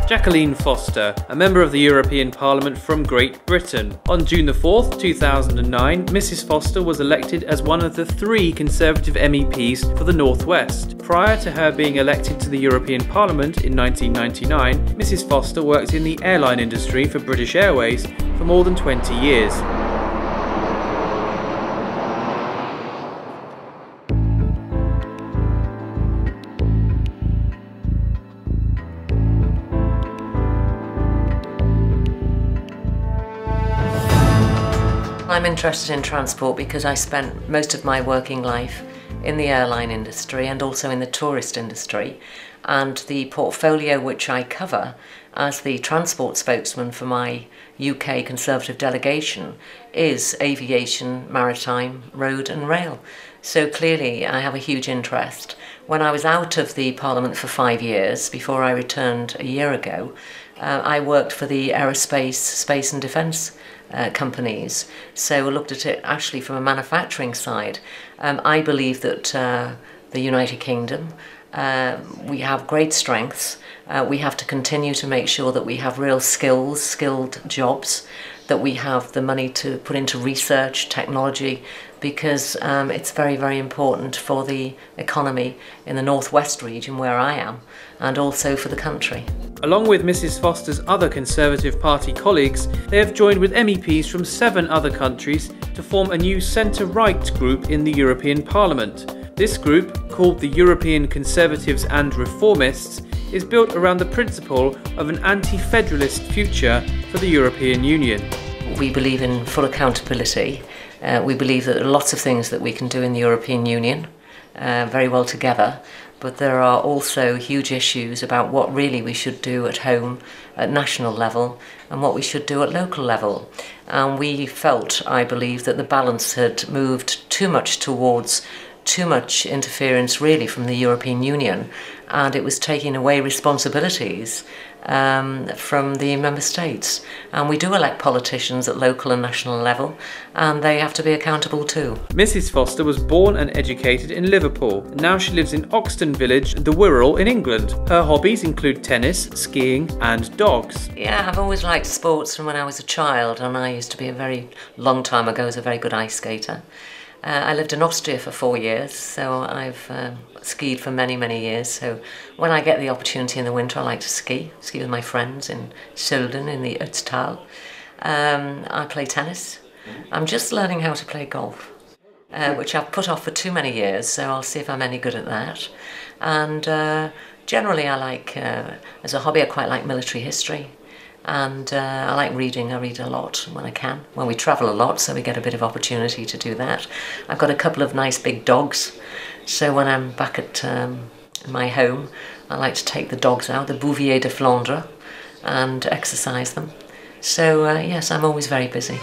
Jacqueline Foster, a member of the European Parliament from Great Britain. On June the 4th, 2009, Mrs Foster was elected as one of the 3 Conservative MEPs for the North West. Prior to her being elected to the European Parliament in 1999, Mrs Foster worked in the airline industry for British Airways for more than 20 years. I'm interested in transport because I spent most of my working life in the airline industry and also in the tourist industry, and the portfolio which I cover as the transport spokesman for my UK Conservative delegation is aviation, maritime, road and rail. So clearly I have a huge interest. When I was out of the Parliament for 5 years, before I returned a year ago, I worked for the aerospace, space and defence companies. So I looked at it actually from a manufacturing side. I believe that the United Kingdom, we have great strengths. We have to continue to make sure that we have real skilled jobs, that we have the money to put into research, technology, because it's very, very important for the economy in the Northwest region where I am, and also for the country. Along with Mrs Foster's other Conservative Party colleagues, they have joined with MEPs from 7 other countries to form a new centre-right group in the European Parliament. This group, called the European Conservatives and Reformists, is built around the principle of an anti-federalist future for the European Union. We believe in full accountability. We believe that there are lots of things that we can do in the European Union very well together, but there are also huge issues about what really we should do at home, at national level, and what we should do at local level. And we felt, I believe, that the balance had moved too much towards too much interference really from the European Union, and it was taking away responsibilities from the member states. And we do elect politicians at local and national level, and they have to be accountable too. Mrs Foster was born and educated in Liverpool. Now she lives in Oxton Village, the Wirral in England. Her hobbies include tennis, skiing and dogs. Yeah, I've always liked sports from when I was a child, and I used to be a very long time ago as a very good ice skater. I lived in Austria for 4 years, so I've skied for many, many years. So when I get the opportunity in the winter, I like to ski with my friends in Sölden in the Ötztal. I play tennis. I'm just learning how to play golf, which I've put off for too many years, so I'll see if I'm any good at that. And generally I like, as a hobby, I quite like military history. And I like reading. I read a lot when I can. Well, we travel a lot, so we get a bit of opportunity to do that. I've got a couple of nice big dogs, so when I'm back at my home, I like to take the dogs out, the Bouvier de Flandre, and exercise them. So yes, I'm always very busy.